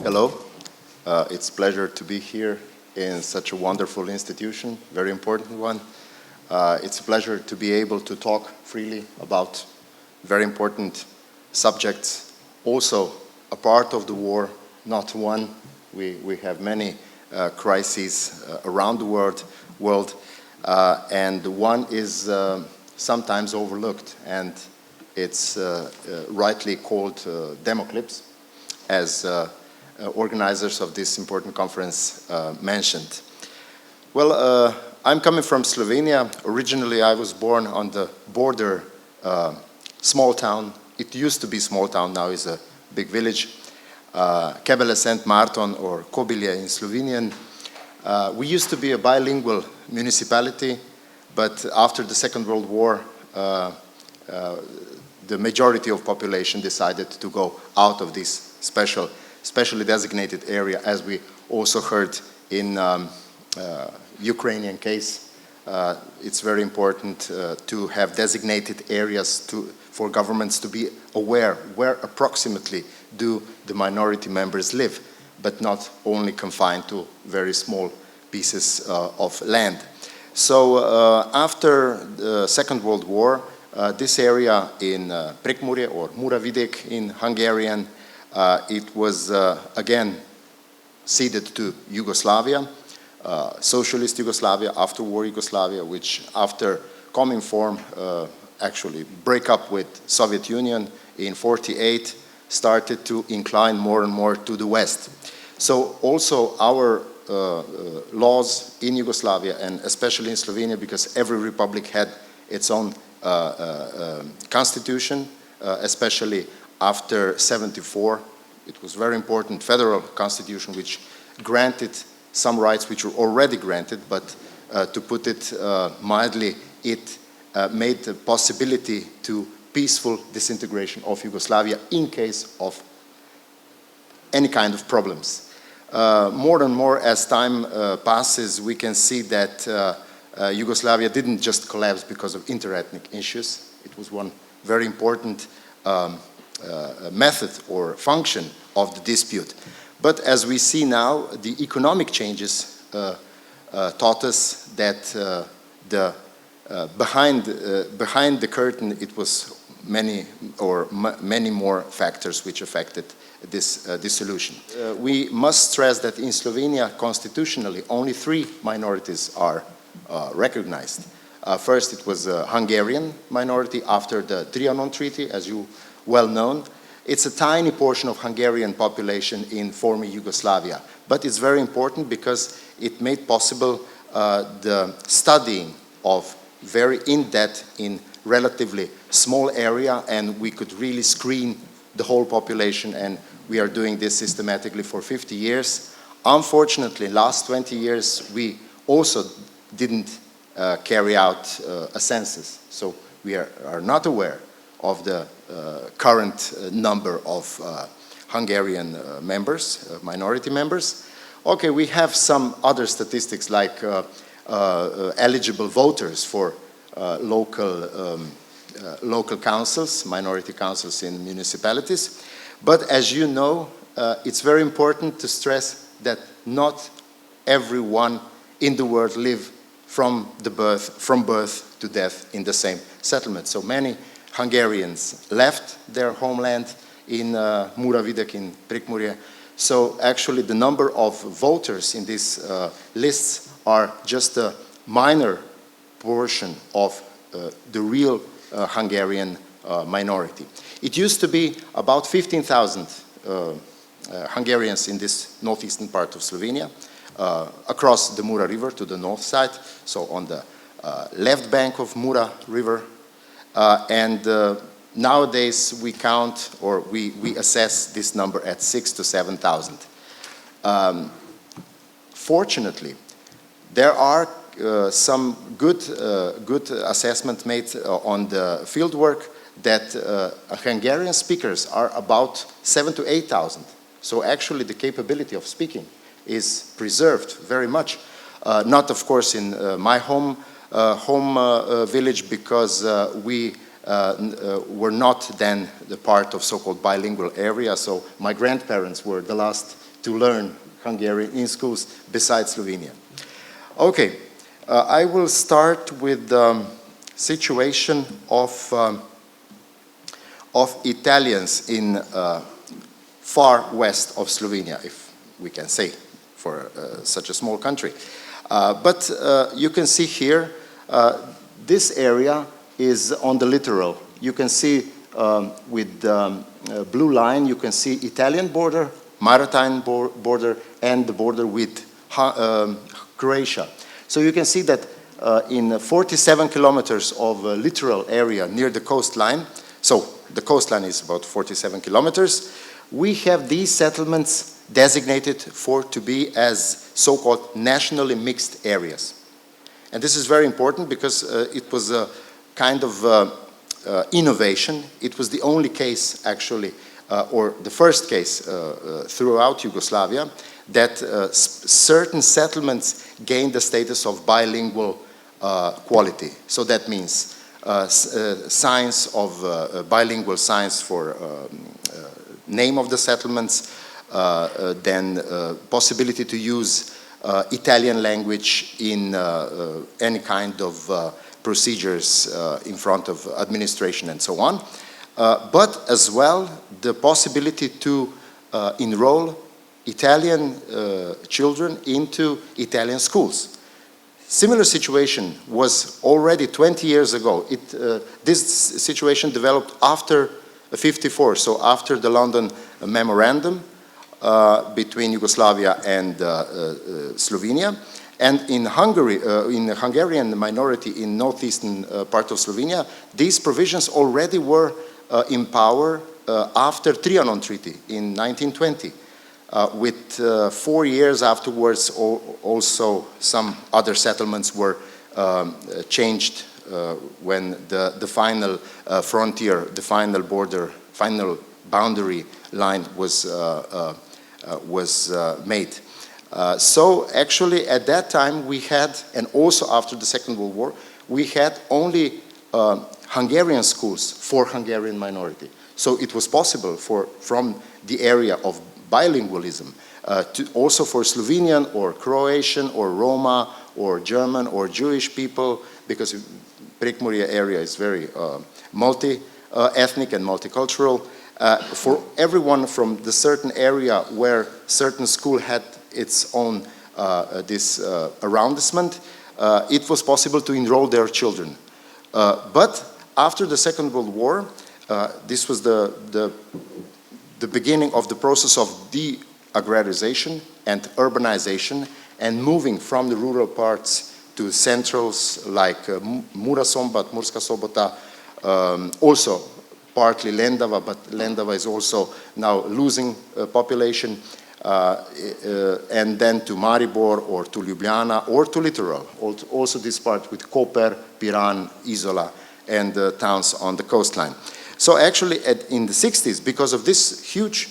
Hello. It's a pleasure to be here in such a wonderful institution, very important one. It's a pleasure to be able to talk freely about very important subjects. Also, a part of the war, not one. We have many crises around the world, and one is sometimes overlooked, and it's rightly called Democlipse, as organizers of this important conference mentioned. Well, I'm coming from Slovenia. Originally, I was born on the border, small town. It used to be small town, now is a big village. Kebele Szent Márton, or Kobilje in Slovenian. We used to be a bilingual municipality, but after the Second World War, the majority of population decided to go out of this specially designated area, as we also heard in Ukrainian case. It's very important to have designated areas for governments to be aware where approximately do the minority members live, but not only confined to very small pieces of land. So after the Second World War, this area in Prekmurje, or Muravidek in Hungarian, it was again ceded to Yugoslavia, socialist Yugoslavia, after war Yugoslavia, which after Cominform actually break up with Soviet Union in '48, started to incline more and more to the West. So also our laws in Yugoslavia, and especially in Slovenia, because every republic had its own constitution, especially after '74, it was very important federal constitution which granted some rights which were already granted, but to put it mildly, it made the possibility to peaceful disintegration of Yugoslavia in case of any kind of problems. More and more as time passes, we can see that Yugoslavia didn't just collapse because of interethnic issues. It was one very important method or function of the dispute. But as we see now, the economic changes taught us that behind the curtain it was many more factors which affected this dissolution. We must stress that in Slovenia, constitutionally, only 3 minorities are recognized. First, it was a Hungarian minority after the Trianon Treaty, as you well known. It's a tiny portion of Hungarian population in former Yugoslavia, but it's very important because it made possible the studying of very in-depth in relatively small area, and we could really screen the whole population, and we are doing this systematically for 50 years. Unfortunately, last 20 years, we also didn't carry out a census, so we are not aware of the current number of Hungarian members, minority members. Okay, we have some other statistics like eligible voters for local councils, minority councils in municipalities. But as you know, it's very important to stress that not everyone in the world live from birth to death in the same settlement. So many Hungarians left their homeland in Muravidek, in Prekmurje. So actually the number of voters in these lists are just a minor portion of the real Hungarian minority. It used to be about 15,000 Hungarians in this northeastern part of Slovenia, across the Mura River to the north side, so on the left bank of Mura River. And nowadays we count, or we assess this number at 6,000 to 7,000. Fortunately, there are some good assessment made on the fieldwork that Hungarian speakers are about 7,000 to 8,000. So actually the capability of speaking is preserved very much. Not of course in my home village, because we were not then the part of so-called bilingual area. So my grandparents were the last to learn Hungarian in schools besides Slovenia. Okay, I will start with the situation of Italians in far west of Slovenia, if we can say, for such a small country. But you can see here, this area is on the littoral. You can see with the blue line, you can see Italian border, maritime border, and the border with Croatia. So you can see that in 47 kilometers of littoral area near the coastline, so the coastline is about 47 kilometers, we have these settlements designated to be as so-called nationally mixed areas. And this is very important because it was a kind of innovation. It was the only case, actually, or the first case throughout Yugoslavia, that certain settlements gained the status of bilingual quality. So that means signs of bilingual signs for name of the settlements, then possibility to use Italian language in any kind of procedures in front of administration and so on, but as well the possibility to enroll Italian children into Italian schools. Similar situation was already 20 years ago. This situation developed after 1954, so after the London Memorandum between Yugoslavia and Slovenia. And in Hungary, in the Hungarian minority in northeastern part of Slovenia, these provisions already were in power after Trianon Treaty in 1920. With 4 years afterwards, also some other settlements were changed when the final frontier, the final border, final boundary line was made. So actually at that time we had, and also after the Second World War, we had only Hungarian schools for Hungarian minority. So it was possible from the area of bilingualism to also for Slovenian or Croatian or Roma or German or Jewish people, because Prekmurje area is very multi-ethnic and multicultural. For everyone from the certain area where certain school had its own this arrondissement, it was possible to enroll their children. But after the Second World War, this was the beginning of the process of de-agrarization and urbanization and moving from the rural parts to centrals like Murasombat, Murska Sobota, also partly Lendava, but Lendava is also now losing population, and then to Maribor or to Ljubljana or to Littoral, also this part with Koper, Piran, Izola, and towns on the coastline. So actually in the 60s, because of this huge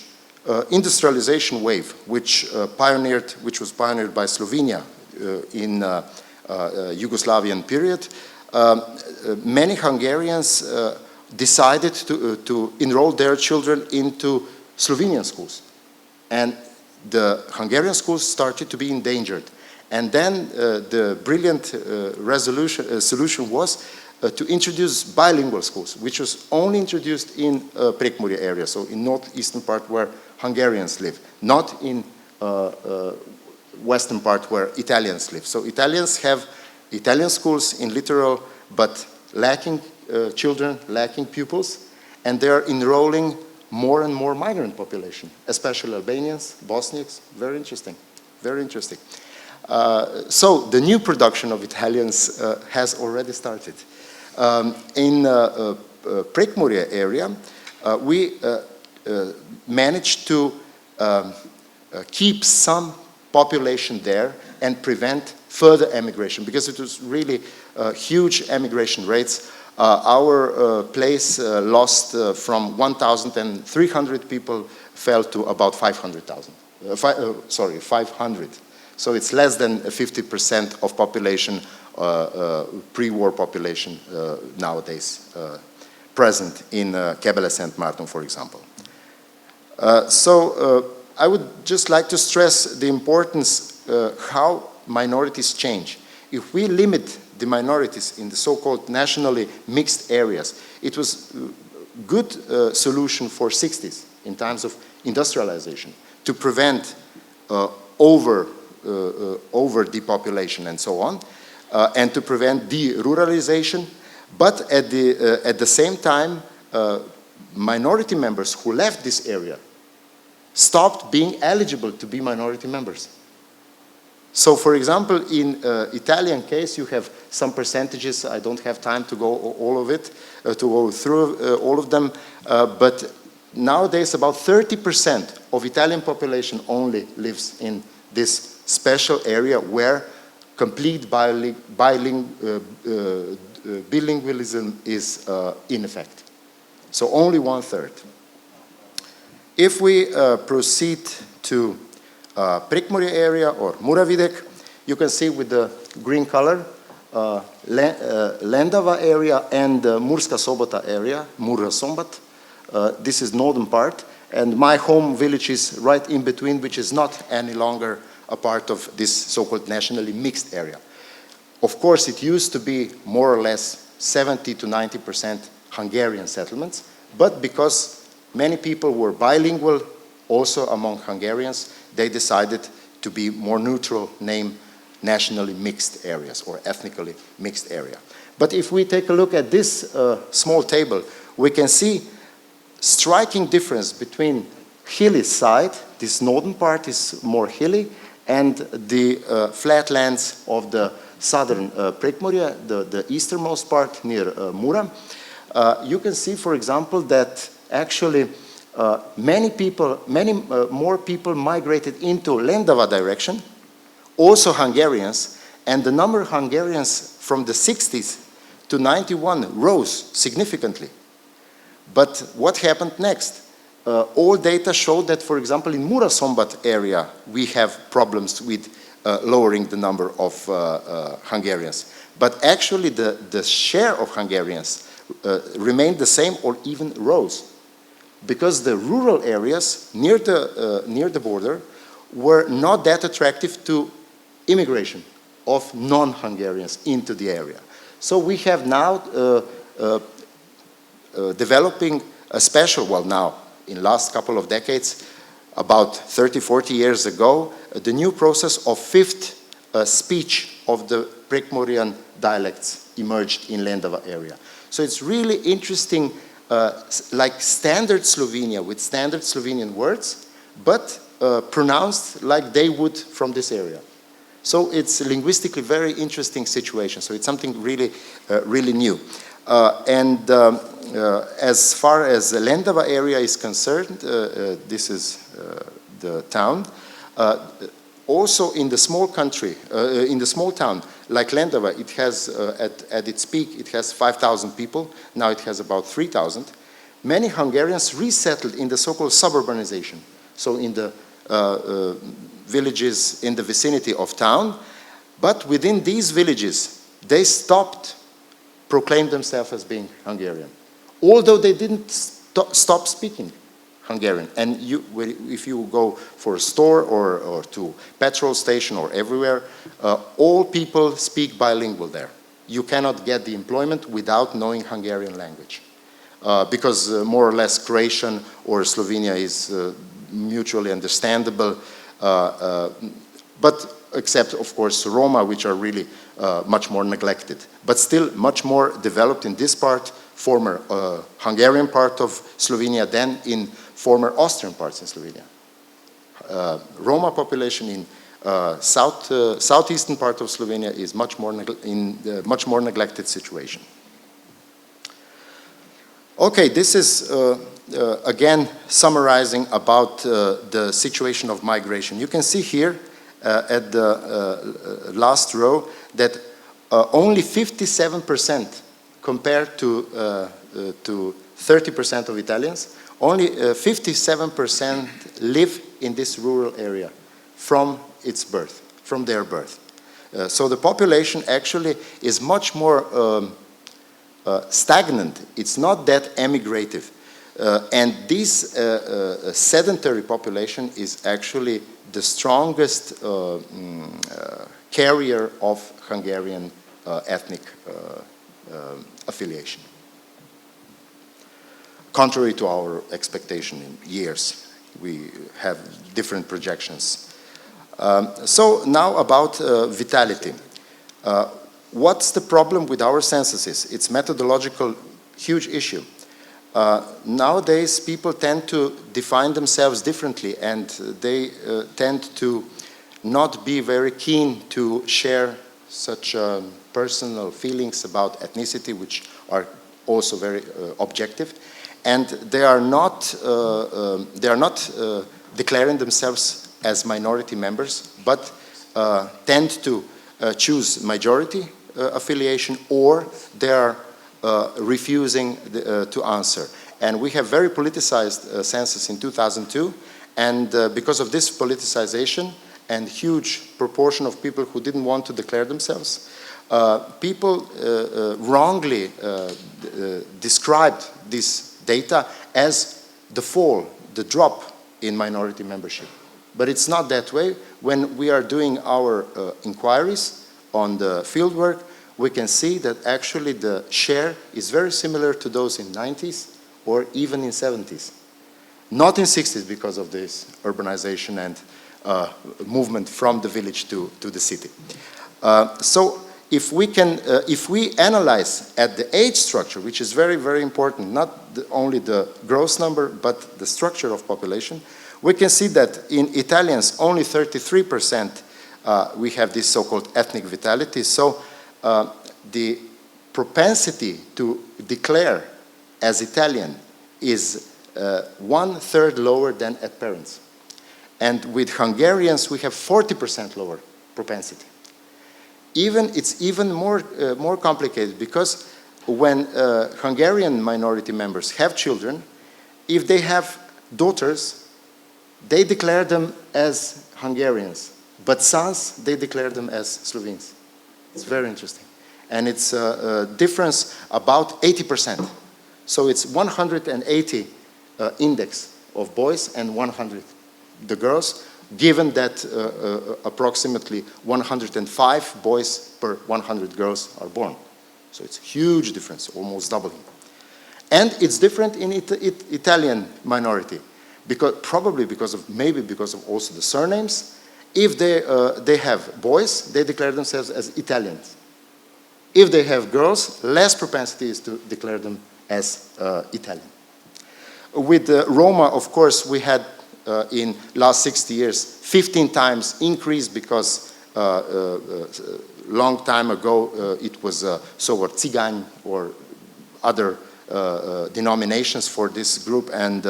industrialization wave, which was pioneered by Slovenia in Yugoslavian period, many Hungarians decided to enroll their children into Slovenian schools. And the Hungarian schools started to be endangered. And then the brilliant solution was to introduce bilingual schools, which was only introduced in Prekmurje area, so in northeastern part where Hungarians live, not in western part where Italians live. So Italians have Italian schools in Littoral, but lacking children, lacking pupils, and they're enrolling more and more migrant population, especially Albanians, Bosniaks. Very interesting, very interesting. So the new production of Italians has already started. In Prekmurje area, we managed to keep some population there and prevent further emigration, because it was really huge emigration rates. Our place lost from 1,300 people fell to about 500,000. 500. So it's less than 50% of population, pre-war population nowadays present in Kebele Szent Márton, for example. So I would just like to stress the importance how minorities change. If we limit the minorities in the so-called nationally mixed areas, it was a good solution for 60s in times of industrialization to prevent over depopulation and so on, and to prevent de-ruralization. But at the same time, minority members who left this area stopped being eligible to be minority members. So, for example, in Italian case, you have some percentages. I don't have time to go all of it, to go through all of them. But nowadays, about 30% of Italian population only lives in this special area where complete bilingualism is in effect. So only 1/3. If we proceed to Prekmurje area or Muravidek, you can see with the green color Lendava area and Murska Sobota area, Murra Sombat. This is northern part, and my home village is right in between, which is not any longer a part of this so-called nationally mixed area. Of course, it used to be more or less 70 to 90% Hungarian settlements, but because many people were bilingual, also among Hungarians, they decided to be more neutral, name nationally mixed areas or ethnically mixed area. But if we take a look at this small table, we can see striking difference between hilly side, this northern part is more hilly, and the flatlands of the southern Prekmurje, the easternmost part near Mura. You can see, for example, that actually many more people migrated into Lendava direction, also Hungarians, and the number of Hungarians from the 60s to 91 rose significantly. But what happened next? All data showed that, for example, in Murasombat area, we have problems with lowering the number of Hungarians. But actually, the share of Hungarians remained the same or even rose, because the rural areas near the border were not that attractive to immigration of non-Hungarians into the area. So we have now developing a special, well now, in last couple of decades, about 30, 40 years ago, the new process of fifth speech of the Prekmurjan dialects emerged in Lendava area. So it's really interesting, like standard Slovenia with standard Slovenian words, but pronounced like they would from this area. So it's a linguistically very interesting situation. So it's something really, really new. As far as the Lendava area is concerned, this is the town. Also in the small country, in the small town like Lendava, it has, at its peak, it has 5,000 people. Now it has about 3,000. Many Hungarians resettled in the so-called suburbanization. So in the villages in the vicinity of town. But within these villages, they stopped proclaimed themselves as being Hungarian, although they didn't stop speaking Hungarian. And if you go for a store or to petrol station or everywhere, all people speak bilingual there. You cannot get the employment without knowing Hungarian language, because more or less Croatian or Slovenia is mutually understandable, but except, of course, Roma, which are really much more neglected, but still much more developed in this part, former Hungarian part of Slovenia, than in former Austrian parts in Slovenia. Roma population in southeastern part of Slovenia is much more in a much more neglected situation. Okay, this is again summarizing about the situation of migration. You can see here at the last row that only 57% compared to 30% of Italians, only 57% live in this rural area from its birth, from their birth. So the population actually is much more stagnant. It's not that emigrative. And this sedentary population is actually the strongest carrier of Hungarian ethnic affiliation, contrary to our expectation in years. We have different projections. So now about vitality. What's the problem with our censuses? It's methodological, huge issue. Nowadays, people tend to define themselves differently, and they tend to not be very keen to share such personal feelings about ethnicity, which are also very objective. And they are not declaring themselves as minority members, but tend to choose majority affiliation, or they are refusing to answer. And we have very politicized census in 2002, and because of this politicization and huge proportion of people who didn't want to declare themselves, people wrongly described this data as the fall, the drop in minority membership. But it's not that way. When we are doing our inquiries on the fieldwork, we can see that actually the share is very similar to those in 90s or even in 70s. Not in 60s because of this urbanization and movement from the village to the city. So if we analyze at the age structure, which is very, very important, not only the gross number, but the structure of population, we can see that in Italians, only 33% we have this so-called ethnic vitality. So the propensity to declare as Italian is 1/3 lower than at parents. And with Hungarians, we have 40% lower propensity. It's even more complicated, because when Hungarian minority members have children, if they have daughters, they declare them as Hungarians, but sons, they declare them as Slovenes. It's very interesting. And it's a difference about 80%. So it's 180 index of boys and 100 the girls, given that approximately 105 boys per 100 girls are born. So it's a huge difference, almost doubling. And it's different in Italian minority, maybe because of also the surnames. If they have boys, they declare themselves as Italians. If they have girls, less propensity is to declare them as Italian. With Roma, of course, we had in last 60 years 15 times increase, because long time ago it was so-called Cigány or other denominations for this group, and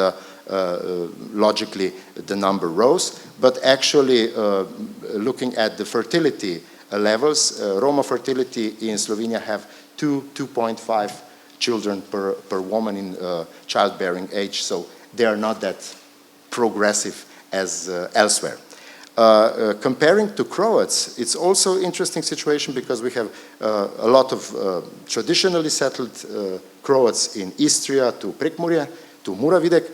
logically the number rose. But actually, looking at the fertility levels, Roma fertility in Slovenia have 2.5 children per woman in childbearing age, so they are not that progressive as elsewhere. Comparing to Croats, it's also interesting situation, because we have a lot of traditionally settled Croats in Istria to Prekmurje, to Muravidek,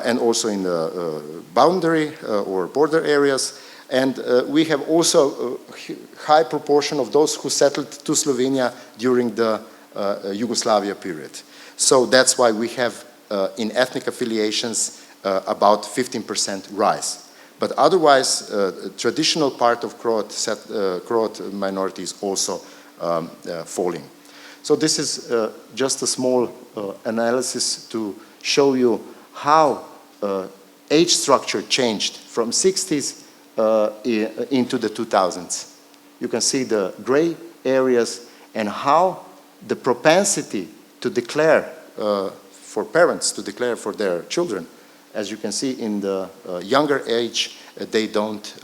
and also in the boundary or border areas. And we have also a high proportion of those who settled to Slovenia during the Yugoslavia period. So that's why we have in ethnic affiliations about 15% rise. But otherwise, traditional part of Croat minority is also falling. So this is just a small analysis to show you how age structure changed from 60s into the 2000s. You can see the gray areas and how the propensity to declare for parents to declare for their children. As you can see in the younger age, they don't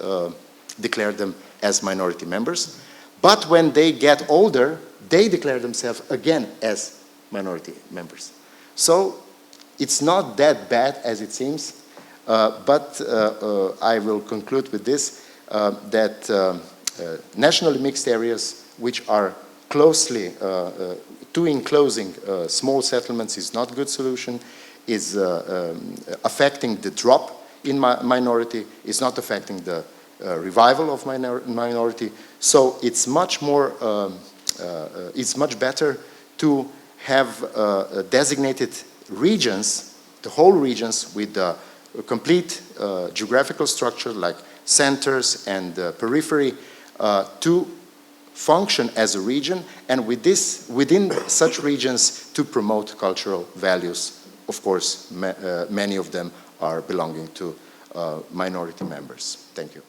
declare them as minority members. But when they get older, they declare themselves again as minority members. So it's not that bad as it seems, but I will conclude with this, that nationally mixed areas which are closely to enclosing small settlements is not a good solution. is affecting the drop in minority, is not affecting the revival of minority. So it's much more, it's much better to have designated regions, the whole regions with a complete geographical structure like centers and periphery to function as a region, and with this, within such regions to promote cultural values. Of course, many of them are belonging to minority members. Thank you.